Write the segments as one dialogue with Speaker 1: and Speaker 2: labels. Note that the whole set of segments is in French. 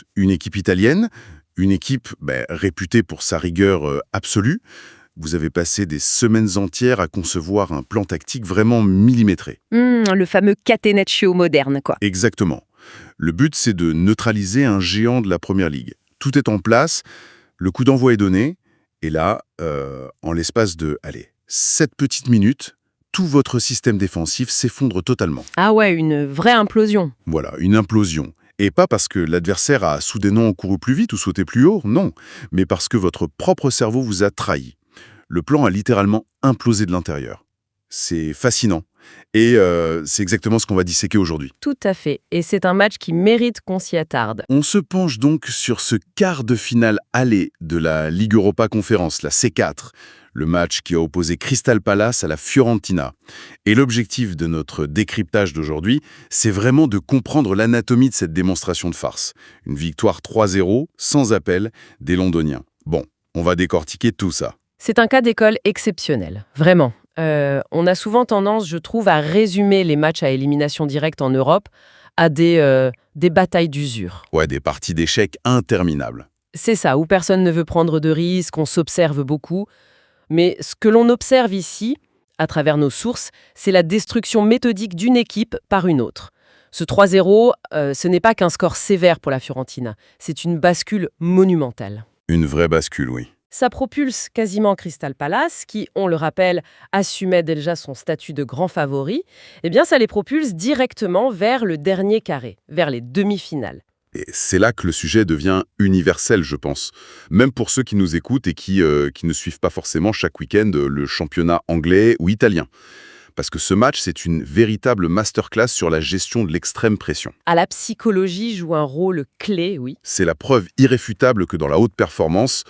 Speaker 1: but, une équipe italienne, une équipe réputée pour sa rigueur absolue. Vous avez passé des semaines entières à concevoir un plan tactique vraiment millimétré.
Speaker 2: Le fameux catenaccio moderne, quoi.
Speaker 1: Exactement. Le but, c'est de neutraliser un géant de la Première Ligue. Tout est en place, le coup d'envoi est donné, et là, en l'espace de, 7 petites minutes, tout votre système défensif s'effondre totalement.
Speaker 2: Ah ouais, une vraie implosion.
Speaker 1: Voilà, une implosion. Et pas parce que l'adversaire a soudainement couru plus vite ou sauté plus haut, non, mais parce que votre propre cerveau vous a trahi. Le plan a littéralement implosé de l'intérieur. C'est fascinant. Et c'est exactement ce qu'on va disséquer aujourd'hui.
Speaker 2: Tout à fait. Et c'est un match qui mérite qu'on s'y attarde.
Speaker 1: On se penche donc sur ce quart de finale aller de la Ligue Europa Conférence, la C4, le match qui a opposé Crystal Palace à la Fiorentina. Et l'objectif de notre décryptage d'aujourd'hui, c'est vraiment de comprendre l'anatomie de cette démonstration de farce. Une victoire 3-0, sans appel, des Londoniens. Bon, on va décortiquer tout ça.
Speaker 2: C'est un cas d'école exceptionnel, vraiment. On a souvent tendance, je trouve, à résumer les matchs à élimination directe en Europe à des batailles d'usure.
Speaker 1: Ouais, des parties d'échecs interminables.
Speaker 2: C'est ça, où personne ne veut prendre de risques, on s'observe beaucoup. Mais ce que l'on observe ici, à travers nos sources, c'est la destruction méthodique d'une équipe par une autre. Ce 3-0, ce n'est pas qu'un score sévère pour la Fiorentina, c'est une bascule monumentale.
Speaker 1: Une vraie bascule, oui.
Speaker 2: Ça propulse quasiment Crystal Palace, qui, on le rappelle, assumait déjà son statut de grand favori. Eh bien, ça les propulse directement vers le dernier carré, vers les demi-finales.
Speaker 1: Et c'est là que le sujet devient universel, je pense. Même pour ceux qui nous écoutent et qui ne suivent pas forcément chaque week-end le championnat anglais ou italien. Parce que ce match, c'est une véritable masterclass sur la gestion de l'extrême pression.
Speaker 2: La psychologie joue un rôle clé, oui.
Speaker 1: C'est la preuve irréfutable que dans la haute performance,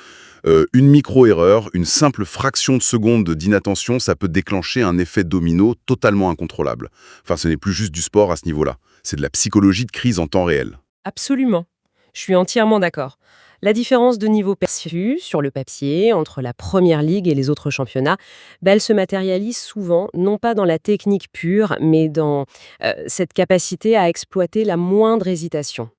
Speaker 1: une micro-erreur, une simple fraction de seconde d'inattention, ça peut déclencher un effet domino totalement incontrôlable. Enfin, ce n'est plus juste du sport à ce niveau-là. C'est de la psychologie de crise en temps réel.
Speaker 2: Absolument. Je suis entièrement d'accord. La différence de niveau perçu sur le papier entre la Première Ligue et les autres championnats, elle se matérialise souvent, non pas dans la technique pure, mais dans cette capacité à exploiter la moindre hésitation.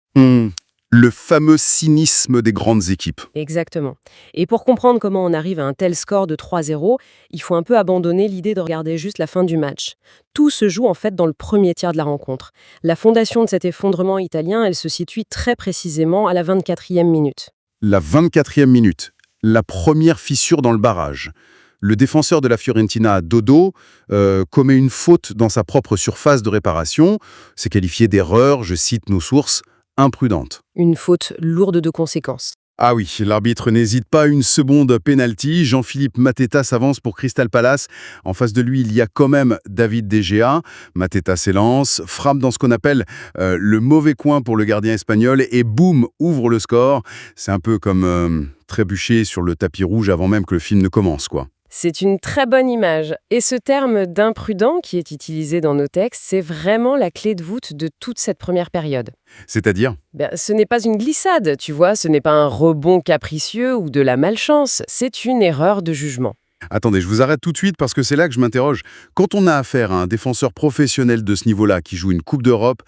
Speaker 1: Le fameux cynisme des grandes équipes.
Speaker 2: Exactement. Et pour comprendre comment on arrive à un tel score de 3-0, il faut un peu abandonner l'idée de regarder juste la fin du match. Tout se joue en fait dans le premier tiers de la rencontre. La fondation de cet effondrement italien, elle se situe très précisément à la 24e minute.
Speaker 1: La 24e minute, la première fissure dans le barrage. Le défenseur de la Fiorentina, Dodo, commet une faute dans sa propre surface de réparation. C'est qualifié d'erreur, je cite nos sources, imprudente.
Speaker 2: Une faute lourde de conséquences.
Speaker 1: Ah oui, l'arbitre n'hésite pas une seconde penalty. Jean-Philippe Mateta s'avance pour Crystal Palace. En face de lui, il y a quand même David De Gea. Mateta s'élance, frappe dans ce qu'on appelle le mauvais coin pour le gardien espagnol et boum, ouvre le score. C'est un peu comme trébucher sur le tapis rouge avant même que le film ne commence, quoi.
Speaker 2: C'est une très bonne image. Et ce terme d'imprudent qui est utilisé dans nos textes, c'est vraiment la clé de voûte de toute cette première période.
Speaker 1: C'est-à-dire ?
Speaker 2: Ce n'est pas une glissade, tu vois, ce n'est pas un rebond capricieux ou de la malchance, c'est une erreur de jugement.
Speaker 1: Attendez, je vous arrête tout de suite parce que c'est là que je m'interroge. Quand on a affaire à un défenseur professionnel de ce niveau-là qui joue une Coupe d'Europe,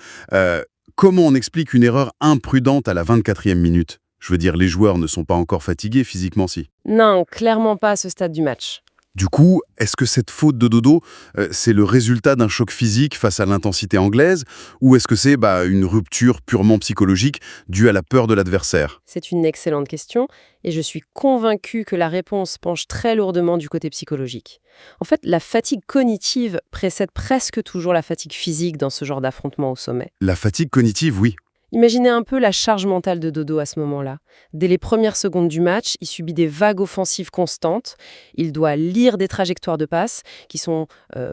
Speaker 1: comment on explique une erreur imprudente à la 24e minute ? Je veux dire, les joueurs ne sont pas encore fatigués physiquement, si.
Speaker 2: Non, clairement pas à ce stade du match.
Speaker 1: Du coup, est-ce que cette faute de Dodo, c'est le résultat d'un choc physique face à l'intensité anglaise, ou est-ce que c'est une rupture purement psychologique due à la peur de l'adversaire ?
Speaker 2: C'est une excellente question, et je suis convaincue que la réponse penche très lourdement du côté psychologique. En fait, la fatigue cognitive précède presque toujours la fatigue physique dans ce genre d'affrontement au sommet.
Speaker 1: La fatigue cognitive, oui.
Speaker 2: Imaginez un peu la charge mentale de Dodo à ce moment-là. Dès les premières secondes du match, il subit des vagues offensives constantes. Il doit lire des trajectoires de passe qui sont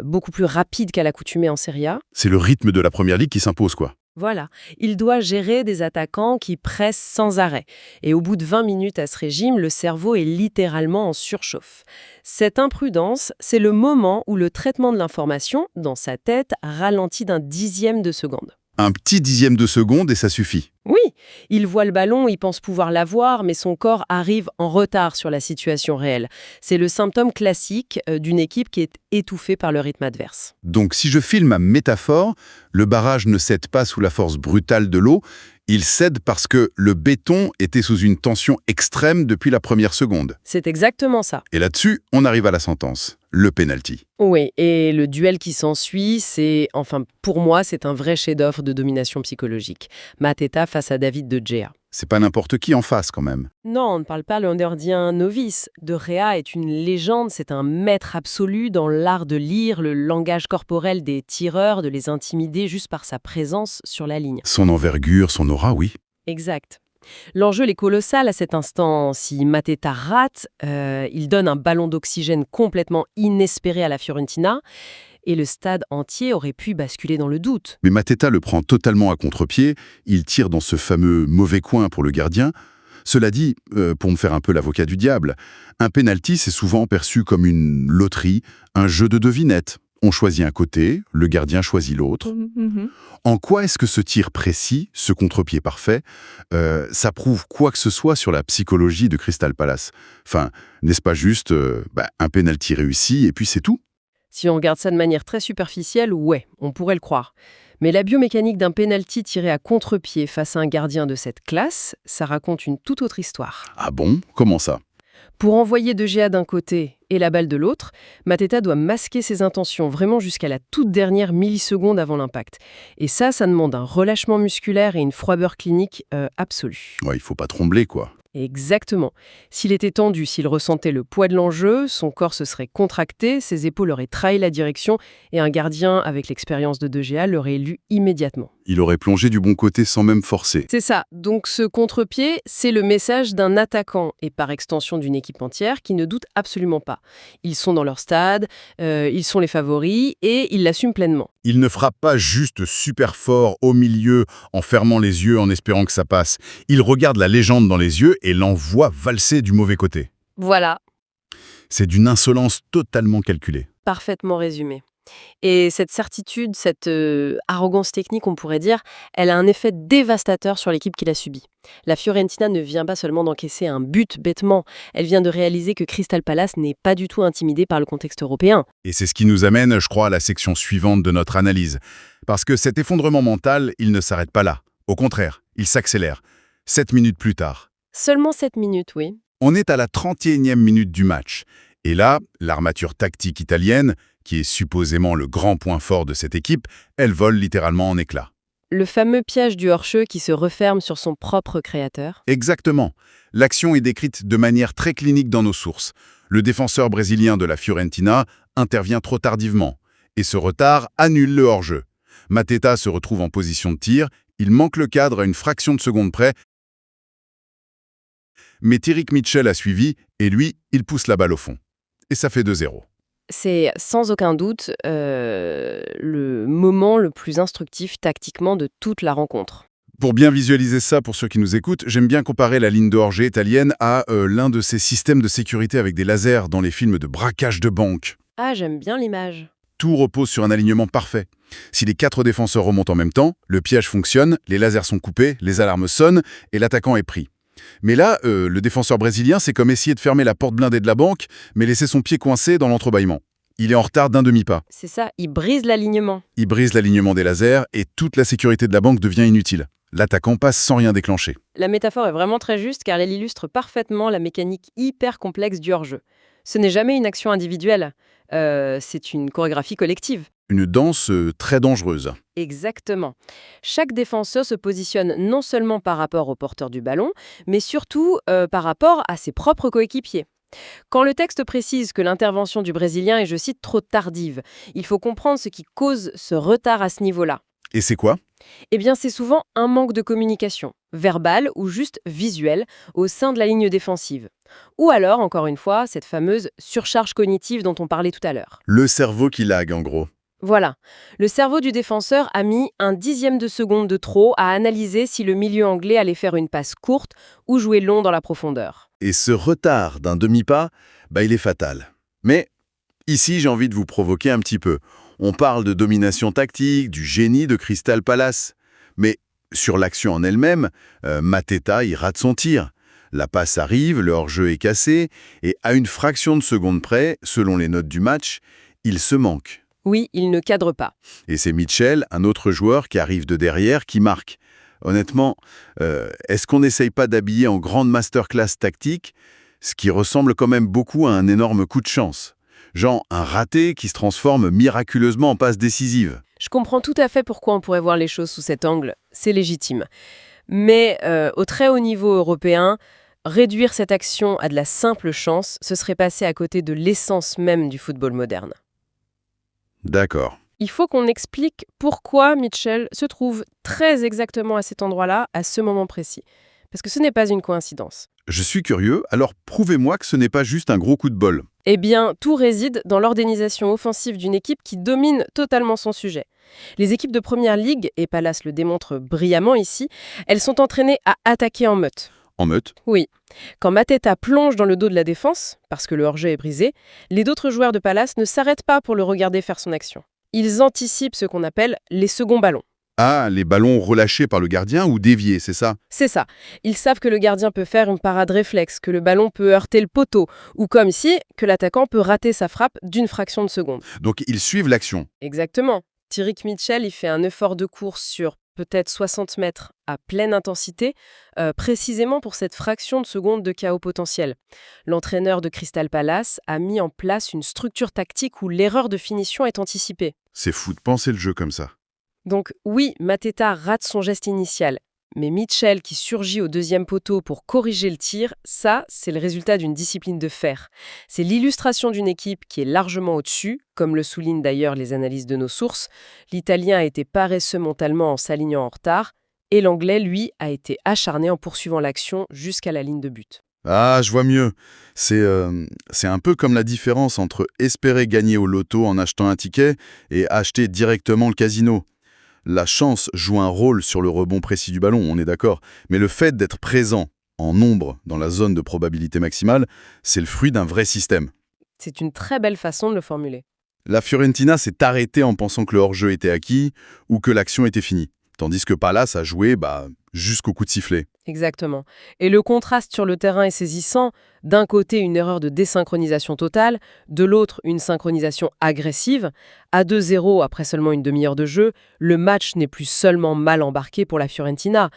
Speaker 2: beaucoup plus rapides qu'à l'accoutumée en Serie A.
Speaker 1: C'est le rythme de la Première Ligue qui s'impose, quoi.
Speaker 2: Voilà, il doit gérer des attaquants qui pressent sans arrêt. Et au bout de 20 minutes à ce régime, le cerveau est littéralement en surchauffe. Cette imprudence, c'est le moment où le traitement de l'information, dans sa tête, ralentit d'un dixième de seconde.
Speaker 1: Un petit dixième de seconde et ça suffit.
Speaker 2: Oui, il voit le ballon, il pense pouvoir l'avoir, mais son corps arrive en retard sur la situation réelle. C'est le symptôme classique d'une équipe qui est étouffée par le rythme adverse.
Speaker 1: Donc si je file ma métaphore, le barrage ne cède pas sous la force brutale de l'eau, Il cède parce que le béton était sous une tension extrême depuis la première seconde.
Speaker 2: C'est exactement ça.
Speaker 1: Et là-dessus, on arrive à la sentence, le penalty.
Speaker 2: Oui, et le duel qui s'ensuit, pour moi, c'est un vrai chef-d'œuvre de domination psychologique. Mateta face à David De Gea.
Speaker 1: C'est pas n'importe qui en face quand même.
Speaker 2: Non, on ne parle pas d'un novice. De Gea est une légende, c'est un maître absolu dans l'art de lire le langage corporel des tireurs, de les intimider juste par sa présence sur la ligne.
Speaker 1: Son envergure, son aura, oui.
Speaker 2: Exact. L'enjeu est colossal à cet instant. Si Mateta rate, il donne un ballon d'oxygène complètement inespéré à la Fiorentina et le stade entier aurait pu basculer dans le doute.
Speaker 1: Mais Mateta le prend totalement à contre-pied, il tire dans ce fameux mauvais coin pour le gardien. Cela dit, pour me faire un peu l'avocat du diable, un penalty c'est souvent perçu comme une loterie, un jeu de devinettes. On choisit un côté, le gardien choisit l'autre. En quoi est-ce que ce tir précis, ce contre-pied parfait, ça prouve quoi que ce soit sur la psychologie de Crystal Palace? Enfin, n'est-ce pas juste un penalty réussi et puis c'est tout?
Speaker 2: Si on regarde ça de manière très superficielle, ouais, on pourrait le croire. Mais la biomécanique d'un penalty tiré à contre-pied face à un gardien de cette classe, ça raconte une toute autre histoire.
Speaker 1: Ah bon? Comment ça?
Speaker 2: Pour envoyer De Gea d'un côté et la balle de l'autre, Mateta doit masquer ses intentions vraiment jusqu'à la toute dernière milliseconde avant l'impact. Et ça demande un relâchement musculaire et une froideur clinique absolue.
Speaker 1: Ouais, il faut pas trembler, quoi.
Speaker 2: Exactement. S'il était tendu, s'il ressentait le poids de l'enjeu, son corps se serait contracté, ses épaules auraient trahi la direction et un gardien avec l'expérience de De Gea l'aurait élu immédiatement.
Speaker 1: Il aurait plongé du bon côté sans même forcer.
Speaker 2: C'est ça. Donc ce contre-pied, c'est le message d'un attaquant et par extension d'une équipe entière qui ne doute absolument pas. Ils sont dans leur stade, ils sont les favoris et ils l'assument pleinement.
Speaker 1: Il ne frappe pas juste super fort au milieu en fermant les yeux en espérant que ça passe. Il regarde la légende dans les yeux et l'envoie valser du mauvais côté.
Speaker 2: Voilà,
Speaker 1: C'est d'une insolence totalement calculée.
Speaker 2: parfaitement résumé. Et cette certitude, cette arrogance technique, on pourrait dire, elle a un effet dévastateur sur l'équipe qui l'a subie. La Fiorentina ne vient pas seulement d'encaisser un but bêtement, elle vient de réaliser que Crystal Palace n'est pas du tout intimidé par le contexte européen.
Speaker 1: Et c'est ce qui nous amène, je crois, à la section suivante de notre analyse. Parce que cet effondrement mental, il ne s'arrête pas là. Au contraire, il s'accélère. 7 minutes plus tard.
Speaker 2: Seulement 7 minutes, oui.
Speaker 1: On est à la 31e minute du match. Et là, l'armature tactique italienne, qui est supposément le grand point fort de cette équipe, elle vole littéralement en éclats.
Speaker 2: Le fameux piège du hors-jeu qui se referme sur son propre créateur.
Speaker 1: Exactement. L'action est décrite de manière très clinique dans nos sources. Le défenseur brésilien de la Fiorentina intervient trop tardivement. Et ce retard annule le hors-jeu. Mateta se retrouve en position de tir, il manque le cadre à une fraction de seconde près, mais Tyrick Mitchell a suivi, et lui, il pousse la balle au fond. Et ça fait 2-0.
Speaker 2: C'est sans aucun doute le moment le plus instructif tactiquement de toute la rencontre.
Speaker 1: Pour bien visualiser ça pour ceux qui nous écoutent, j'aime bien comparer la ligne de hors-jeu italienne à l'un de ces systèmes de sécurité avec des lasers dans les films de braquage de banque.
Speaker 2: Ah, j'aime bien l'image.
Speaker 1: Tout repose sur un alignement parfait. Si les 4 défenseurs remontent en même temps, le piège fonctionne, les lasers sont coupés, les alarmes sonnent et l'attaquant est pris. Mais là, le défenseur brésilien, c'est comme essayer de fermer la porte blindée de la banque, mais laisser son pied coincé dans l'entrebâillement. Il est en retard d'un demi-pas.
Speaker 2: C'est ça, il brise l'alignement.
Speaker 1: Il brise l'alignement des lasers et toute la sécurité de la banque devient inutile. L'attaquant passe sans rien déclencher.
Speaker 2: La métaphore est vraiment très juste car elle illustre parfaitement la mécanique hyper complexe du hors-jeu. Ce n'est jamais une action individuelle, c'est une chorégraphie collective.
Speaker 1: Une danse très dangereuse.
Speaker 2: Exactement. Chaque défenseur se positionne non seulement par rapport au porteur du ballon, mais surtout par rapport à ses propres coéquipiers. Quand le texte précise que l'intervention du Brésilien est, je cite, trop tardive, il faut comprendre ce qui cause ce retard à ce niveau-là.
Speaker 1: Et c'est quoi?
Speaker 2: Eh bien, c'est souvent un manque de communication, verbale ou juste visuelle, au sein de la ligne défensive. Ou alors, encore une fois, cette fameuse surcharge cognitive dont on parlait tout à l'heure.
Speaker 1: Le cerveau qui lag, en gros.
Speaker 2: Voilà. Le cerveau du défenseur a mis un dixième de seconde de trop à analyser si le milieu anglais allait faire une passe courte ou jouer long dans la profondeur.
Speaker 1: Et ce retard d'un demi-pas, il est fatal. Mais ici, j'ai envie de vous provoquer un petit peu. On parle de domination tactique, du génie de Crystal Palace. Mais sur l'action en elle-même, Mateta, il rate son tir. La passe arrive, le hors-jeu est cassé, et à une fraction de seconde près, selon les notes du match, il se manque.
Speaker 2: Oui, il ne cadre pas.
Speaker 1: Et c'est Mitchell, un autre joueur qui arrive de derrière, qui marque. Honnêtement, est-ce qu'on n'essaye pas d'habiller en grande masterclass tactique ce qui ressemble quand même beaucoup à un énorme coup de chance? Genre un raté qui se transforme miraculeusement en passe décisive.
Speaker 2: Je comprends tout à fait pourquoi on pourrait voir les choses sous cet angle, c'est légitime. Mais au très haut niveau européen, réduire cette action à de la simple chance, ce serait passer à côté de l'essence même du football moderne.
Speaker 1: D'accord.
Speaker 2: Il faut qu'on explique pourquoi Mitchell se trouve très exactement à cet endroit-là, à ce moment précis. Parce que ce n'est pas une coïncidence.
Speaker 1: Je suis curieux, alors prouvez-moi que ce n'est pas juste un gros coup de bol.
Speaker 2: Eh bien, tout réside dans l'organisation offensive d'une équipe qui domine totalement son sujet. Les équipes de Première Ligue, et Palace le démontre brillamment ici, elles sont entraînées à attaquer en meute.
Speaker 1: En meute?
Speaker 2: Oui. Quand Mateta plonge dans le dos de la défense, parce que le hors-jeu est brisé, les autres joueurs de Palace ne s'arrêtent pas pour le regarder faire son action. Ils anticipent ce qu'on appelle les seconds ballons.
Speaker 1: Ah, les ballons relâchés par le gardien ou déviés, c'est ça?
Speaker 2: C'est ça. Ils savent que le gardien peut faire une parade réflexe, que le ballon peut heurter le poteau, ou comme ici, que l'attaquant peut rater sa frappe d'une fraction de seconde.
Speaker 1: Donc ils suivent l'action.
Speaker 2: Exactement. Tyrick Mitchell, il fait un effort de course sur peut-être 60 mètres à pleine intensité, précisément pour cette fraction de seconde de chaos potentiel. L'entraîneur de Crystal Palace a mis en place une structure tactique où l'erreur de finition est anticipée.
Speaker 1: C'est fou de penser le jeu comme ça.
Speaker 2: Donc oui, Mateta rate son geste initial, mais Mitchell qui surgit au deuxième poteau pour corriger le tir, ça, c'est le résultat d'une discipline de fer. C'est l'illustration d'une équipe qui est largement au-dessus, comme le soulignent d'ailleurs les analyses de nos sources. L'Italien a été paresseux mentalement en s'alignant en retard, et l'Anglais, lui, a été acharné en poursuivant l'action jusqu'à la ligne de but.
Speaker 1: Ah, je vois mieux. C'est un peu comme la différence entre espérer gagner au loto en achetant un ticket et acheter directement le casino. La chance joue un rôle sur le rebond précis du ballon, on est d'accord, mais le fait d'être présent en nombre dans la zone de probabilité maximale, c'est le fruit d'un vrai système.
Speaker 2: C'est une très belle façon de le formuler.
Speaker 1: La Fiorentina s'est arrêtée en pensant que le hors-jeu était acquis ou que l'action était finie, tandis que Palace a joué jusqu'au coup de sifflet.
Speaker 2: Exactement. Et le contraste sur le terrain est saisissant. D'un côté, une erreur de désynchronisation totale, de l'autre, une synchronisation agressive. À 2-0, après seulement une demi-heure de jeu, le match n'est plus seulement mal embarqué pour la Fiorentina,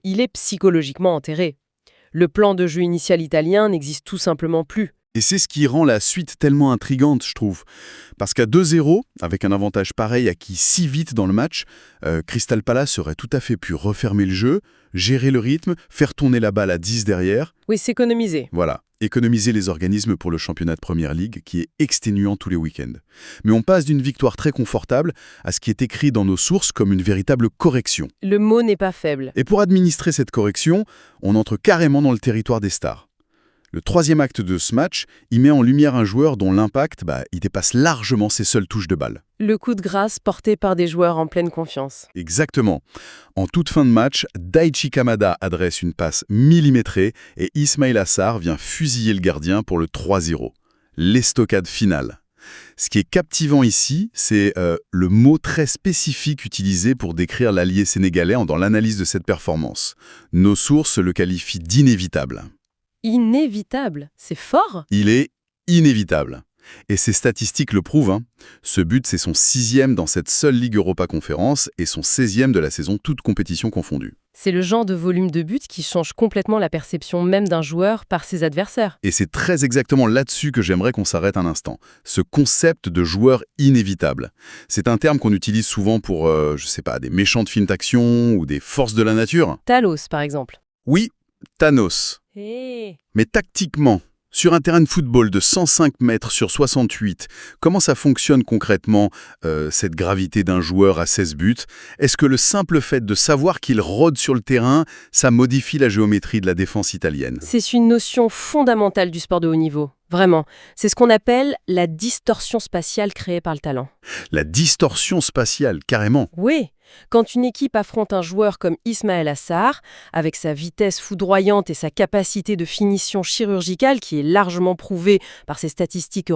Speaker 2: il est psychologiquement enterré. Le plan de jeu initial italien n'existe tout simplement plus.
Speaker 1: Et c'est ce qui rend la suite tellement intrigante, je trouve. Parce qu'à 2-0, avec un avantage pareil acquis si vite dans le match, Crystal Palace aurait tout à fait pu refermer le jeu, gérer le rythme, faire tourner la balle à 10 derrière.
Speaker 2: Oui, s'économiser.
Speaker 1: Voilà, économiser les organismes pour le championnat de Première Ligue qui est exténuant tous les week-ends. Mais on passe d'une victoire très confortable à ce qui est écrit dans nos sources comme une véritable correction.
Speaker 2: Le mot n'est pas faible.
Speaker 1: Et pour administrer cette correction, on entre carrément dans le territoire des stars. Le troisième acte de ce match, il met en lumière un joueur dont l'impact, il dépasse largement ses seules touches de balle.
Speaker 2: Le coup de grâce porté par des joueurs en pleine confiance.
Speaker 1: Exactement. En toute fin de match, Daichi Kamada adresse une passe millimétrée et Ismail Assar vient fusiller le gardien pour le 3-0. L'estocade finale. Ce qui est captivant ici, c'est le mot très spécifique utilisé pour décrire l'allié sénégalais dans l'analyse de cette performance. Nos sources le qualifient d'inévitable.
Speaker 2: Inévitable, c'est fort.
Speaker 1: Il est inévitable. Et ces statistiques le prouvent. Ce but, c'est son 6e dans cette seule Ligue Europa Conférence et son 16e de la saison, toute compétition confondue.
Speaker 2: C'est le genre de volume de but qui change complètement la perception même d'un joueur par ses adversaires.
Speaker 1: Et c'est très exactement là-dessus que j'aimerais qu'on s'arrête un instant. Ce concept de joueur inévitable. C'est un terme qu'on utilise souvent pour, des méchants de films d'action ou des forces de la nature.
Speaker 2: Talos, par exemple.
Speaker 1: Oui, Thanos. Mais tactiquement, sur un terrain de football de 105 mètres sur 68, comment ça fonctionne concrètement, cette gravité d'un joueur à 16 buts? Est-ce que le simple fait de savoir qu'il rôde sur le terrain, ça modifie la géométrie de la défense italienne?
Speaker 2: C'est une notion fondamentale du sport de haut niveau. Vraiment. C'est ce qu'on appelle la distorsion spatiale créée par le talent.
Speaker 1: La distorsion spatiale, carrément.
Speaker 2: Oui. Quand une équipe affronte un joueur comme Ismail Assar, avec sa vitesse foudroyante et sa capacité de finition chirurgicale qui est largement prouvée par ses statistiques